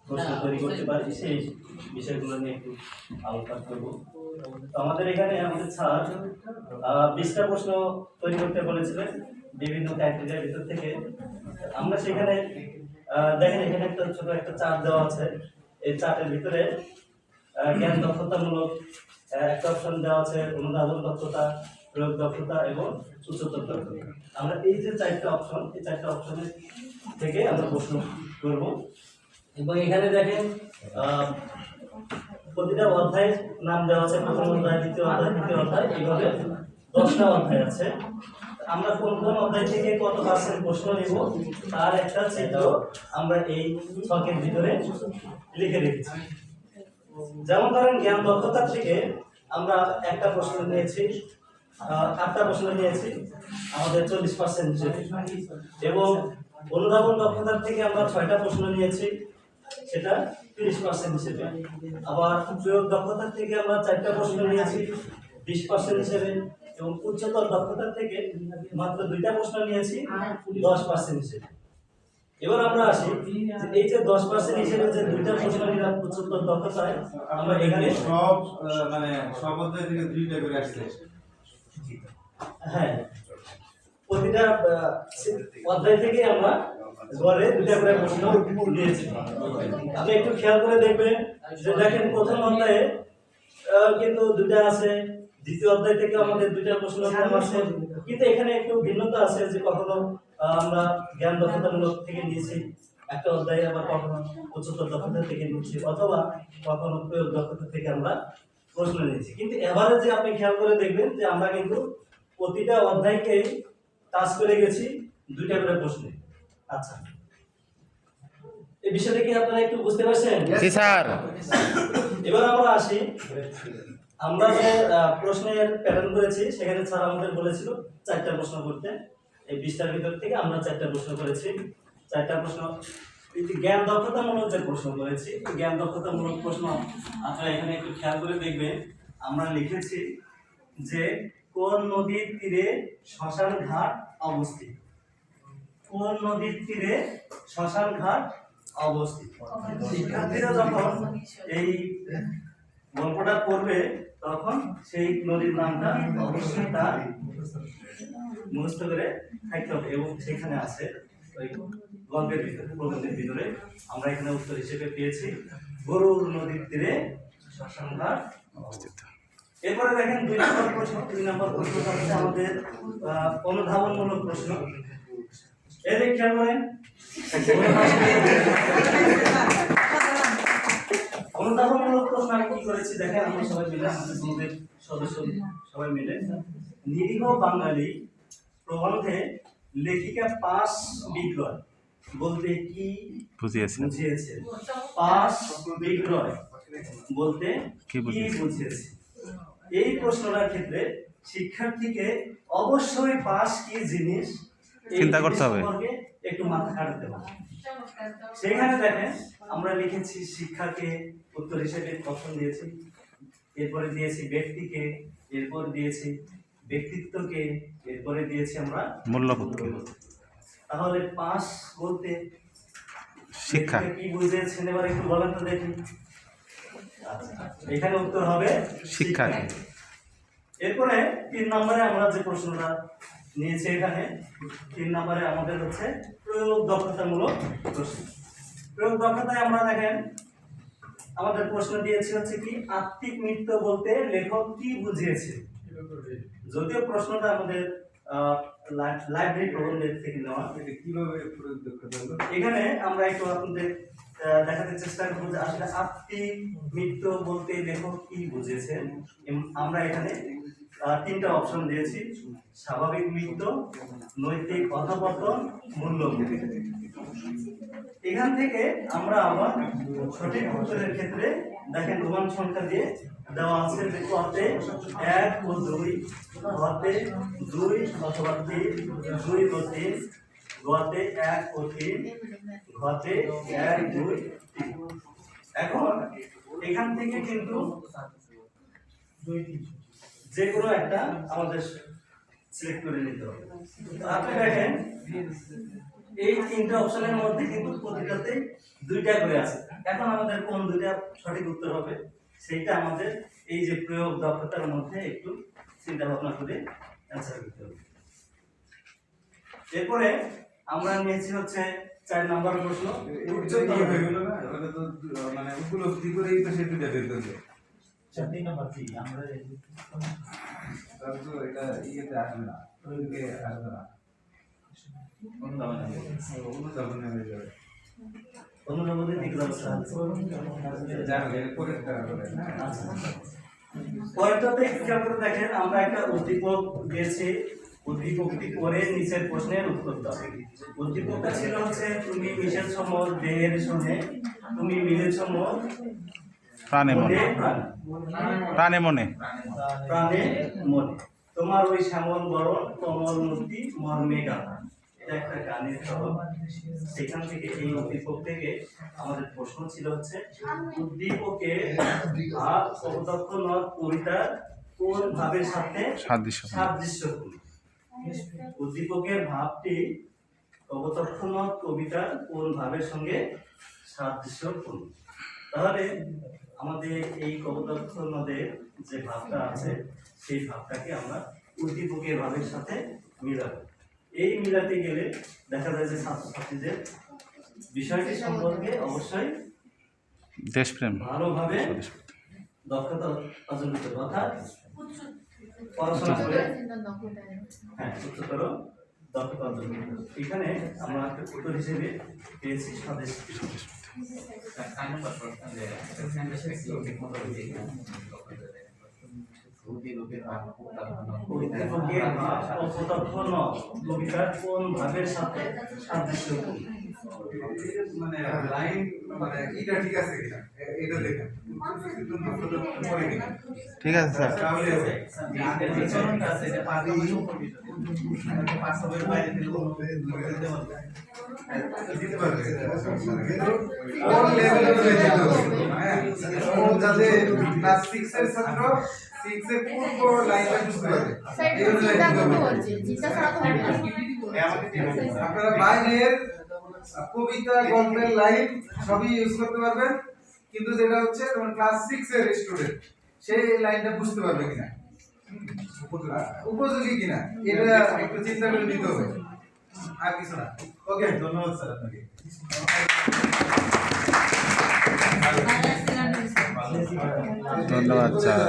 প্রশ্ন তৈরি করতে পারি সেই বিষয়গুলো নিয়ে একটু আলোচনা করবো। তো আমাদের এখানে আমাদের স্যার 20টা প্রশ্ন তৈরি করতে বলেছিলেন বিভিন্ন ক্যাটেগরির ভিতর থেকে। আমরা সেখানে দেখেন এখানে একটা ছোট একটা চার্ট দেওয়া আছে। এই চার্টের ভিতরে জ্ঞান দক্ষতামূলক একটা অপশন দেওয়া আছে, অনুধাবন দক্ষতা, প্রয়োগ দক্ষতা এবং উচ্চতর দক্ষতা। আমরা এই যে চারটা অপশন, এই চারটা অপশনের থেকে আমরা প্রশ্ন করব। এবং এখানে দেখেন প্রতিটা অধ্যায়ের নাম দেওয়া আছে, প্রথম অধ্যায়, দ্বিতীয় অধ্যায়, তৃতীয় অধ্যায়, এইভাবে 10টা অধ্যায় আছে। আমরা কোন কোন অধ্যায় থেকে কত পার্সেন্ট প্রশ্ন নেব তার একটা চিত্র আমরা এই ছকের ভিতরে লিখে রেখেছি। যেমন ধরেন জ্ঞান দক্ষতা থেকে আমরা একটা প্রশ্ন নিয়েছি, 8টা প্রশ্ন নিয়েছি আমাদের 40% হিসেবে, এবং অনুধাবন দক্ষতার থেকে আমরা 6টা প্রশ্ন নিয়েছি, সেটা 30% হিসেবে। আবার প্রয়োগ দক্ষতার থেকে আমরা 4টা প্রশ্ন নিয়েছি 20% হিসেবে, এবং উচ্চতর দক্ষতার থেকে মাত্র 2টা প্রশ্ন নিয়েছি 10% হিসেবে। এবার আমরা আসি যে এই যে 10% হিসেবে যে 2টা প্রশ্ন নিলাম উচ্চতর দক্ষতায়, আমরা এখানে সব মানে সব অধ্যায় থেকে 2টা করে আসছে। হ্যাঁ, প্রতিটা অধ্যায় থেকে আমরা গড়ে 2টা করে প্রশ্ন দিয়েছি। আপনি একটু খেয়াল করে দেখবেন যে দেখেন প্রথম অধ্যায়ে কিন্তু 2টা আছে, দ্বিতীয় অধ্যায় থেকে আমাদের 2টা প্রশ্ন আছে, কিন্তু এখানে একটু ভিন্নতা আছে যে কখনো আমরা জ্ঞান দক্ষতামূলক থেকে নিয়েছি একটা অধ্যায়ে, আবার কখনো উচ্চতর দক্ষতা থেকে নিয়েছি, অথবা কখনো প্রয়োগ দক্ষতা থেকে আমরা প্রশ্ন নিয়েছি। কিন্তু এভারেজে আপনি খেয়াল করে দেখবেন যে আমরা কিন্তু প্রতিটা অধ্যায়কে টাচ করে গেছি 2টা করে প্রশ্নে। আচ্ছা, এই বিষয়টা কি আপনারা একটু বুঝতে পারছেন? জি স্যার। এবার আমরা আসি, আমরা যে প্রশ্নের প্যাটার্ন করেছি সেখানে স্যার আমাদের বলেছিল 4টা প্রশ্ন করতে। এই 20টার ভিতর থেকে আমরা 4টা প্রশ্ন করেছি। 4টা প্রশ্ন জ্ঞান দক্ষতামূলক যে প্রশ্ন করেছি, জ্ঞান দক্ষতামূলক প্রশ্ন আপনারা এখানে একটু খেয়াল করে দেখবেন। আমরা লিখেছি যে কোন নদীর তীরে শ্মশান ঘাট অবস্থিত? কোন নদীর তীরে শ্মশান ঘাট অবস্থিত? শিক্ষার্থীরা যখন এই গল্পটা পড়বে তখন সেই নদীর নামটা অবশ্যই তার মুখস্থ করে থাকতে হবে, এবং সেখানে আছে ওই গল্পের ভিতরে, প্রবন্ধের ভিতরে আমরা এখানে উত্তর হিসেবে পেয়েছি গরুর নদীর তীরে শ্মশান ঘাট অবস্থিত। এরপরে দেখেন 2 নম্বর প্রশ্ন। 2 নম্বর প্রশ্ন হচ্ছে আমাদের অনুধাবনমূলক প্রশ্ন। এই যে খেয়াল করেন অনুধাবনমূলক প্রশ্ন আমি কি করেছি দেখেন, আমরা সবাই মিলে, আমাদের গ্রুপের সদস্য সবাই মিলে, নিরীহ বাঙালি প্রবন্ধে লেখিকা পাশ বিক্রয় বলতে কি বুঝিয়েছে? পাশ বিক্রয় বলতে কি বুঝিয়েছে? এই প্রশ্নটার ক্ষেত্রে শিক্ষার্থীকে অবশ্যই পাশ কি জিনিস চিন্তা করতে হবে, একটু মাথা খাটাতে হবে। সেখানে দেখেন আমরা লিখেছি শিক্ষাকে, উত্তর হিসেবে অপশন দিয়েছি, এরপরে দিয়েছি ব্যক্তিকে, এরপর দিয়েছি ব্যক্তিত্বকে, এরপরে দিয়েছি আমরা মূল্যবোধকে। তাহলে পাশ বলতে শিক্ষা কি বুঝিয়েছেন এবার একটু বলেন তো দেখি। এখানে উত্তর হবে শিক্ষা। এরপরে 3 নম্বরে আমরা যে প্রশ্নটা নিয়েছি, এখানে 3 নম্বরে আমাদের হচ্ছে প্রয়োগ দক্ষতামূলক প্রশ্ন। প্রয়োগ দক্ষতায় আমরা দেখেন আমাদের প্রশ্ন দিয়েছে হচ্ছে কি আত্মিক নৃত্য বলতে লেখক কি বুঝিয়েছে। যদিও প্রশ্নটা আমাদের লাইব্রেরি প্রবন্ধের থেকে নেওয়া, কিভাবে প্রয়োগ দক্ষতা হলো এখানে আমরা একটু আপনাদের দেখাতে চেষ্টা করব যে আসলে আত্মিক নৃত্য বলতে লেখক কি বুঝিয়েছেন। আমরা এখানে 3টা অপশন দিয়েছি: স্বাভাবিক মৃত্যু, নৈতিক অধঃপতন, মূল্যবোধ। এখান থেকে আমরা আবার সঠিক উত্তরের ক্ষেত্রে দেখেন রোমান সংখ্যা দিয়ে দেওয়া আছে যে কতে 1 ও 2, ঘতে 2 অথবা 3, 2 ও 3, ঘতে 1 ও 3, ঘতে 1, 2, 3। এখন এখান থেকে কিন্তু যে কোনো একটা আমাদের সিলেক্ট করে নিতে হবে। আপনি দেখেন এই তিনটা অপশনের মধ্যে কিন্তু প্রতিটাতে দুইটা করে আছে। এখন আমাদের কোন দুইটা সঠিক উত্তর হবে সেইটা আমাদের এই যে প্রয়োগ দক্ষতার মধ্যে একটু চিন্তা ভাবনা করে অ্যান্সার করতে হবে। এরপরে আমরা নিয়েছি হচ্ছে 4 নম্বর প্রশ্ন। উচ্চতর হয়ে গেল না, ওটা তো মানে উপলব্ধি করেই তো সে দুইটা বের করবে। 4 নম্বর কি আমরা তাহলে তো এটা ইয়েতে আসবে না, প্রয়োগে আসবে না, অনুধাবনে হয়ে যাবে। অনুধাবনের দিকে যাচ্ছে। জানো এর পরেরটা বলে, হ্যাঁ? আচ্ছা, পরেরটাতে একটু খেয়াল করে দেখেন, আমরা একটা উদ্দীপক দিয়েছি, উদ্দীপকটি পরে নিচের প্রশ্নের উত্তর দাও। উদ্দীপকটা ছিল হচ্ছে তুমি মিশেছ মোর দেহের সঙ্গে, তুমি মিলেছ মোর প্রাণে মনে, প্রাণে মনে, প্রাণে মনে, তোমার ওই শ্যামল বরণ কমল মূর্তি মর্মে গাথা। এটা একটা গানের শহর। সেখান থেকে এই উদ্দীপক থেকে আমাদের প্রশ্ন ছিল হচ্ছে উদ্দীপকে ভাব কপোতাক্ষ নদ কবিতার কোন ভাবের সাথে সাদৃশ্যপূর্ণ। উদ্দীপকের ভাবটি কপোতাক্ষ নদ কবিতার কোন ভাবের সঙ্গে সাদৃশ্যপূর্ণ। তাহলে আমাদের এই কপোতাক্ষ নদের যে ভাবটা আছে সেই ভাবটাকে আমরা উদ্দীপকের ভাবের সাথে মিলাবো। এই মিলাতে গেলে দেখা যায় যে ছাত্রছাত্রীদের বিষয়টি সম্পর্কে অবশ্যই দেশপ্রেম ভালোভাবে দক্ষতা অর্জন করতে হবে, অর্থাৎ পড়াশোনা করে হ্যাঁ উচ্চতর দক্ষতা অর্জন করতে হবে। এখানে আমরা একটা উত্তর হিসেবে পেয়েছি স্বদেশ। উদ্দীপকের ভাব কপোতাক্ষ নদ কবিতার কোন ভাবের সাথে সাদৃশ্যপূর্ণ। মানে লাইন মানে এটা ঠিক আছে কিনা এটা দেখেন, পরে কিনা ঠিক আছে স্যার। তাহলে বিচরণটা আছে এটা পাঁচের বাইরে দিতে দিতে পারবে কিন্তু কোন লেভেলে যেতে হবে, হ্যাঁ ও যাতে ক্লাস 6 এর ছাত্র 6 এর পূর্ব লাইনটা বুঝতে পারবে। আপনারা বাইরের কবিতা গল্পের লাইন সবই ইউজ করতে পারবেন, কিন্তু যেটা হচ্ছে তোমার ক্লাস 6 এর স্টুডেন্ট সেই লাইনটা বুঝতে পারবে কিনা, উপযোগী কিনা, এটা একটু চিন্তা করে নিতে হবে, আর কিছু না। ওকে, ধন্যবাদ স্যার আপনাকে। ধন্যবাদ স্যার।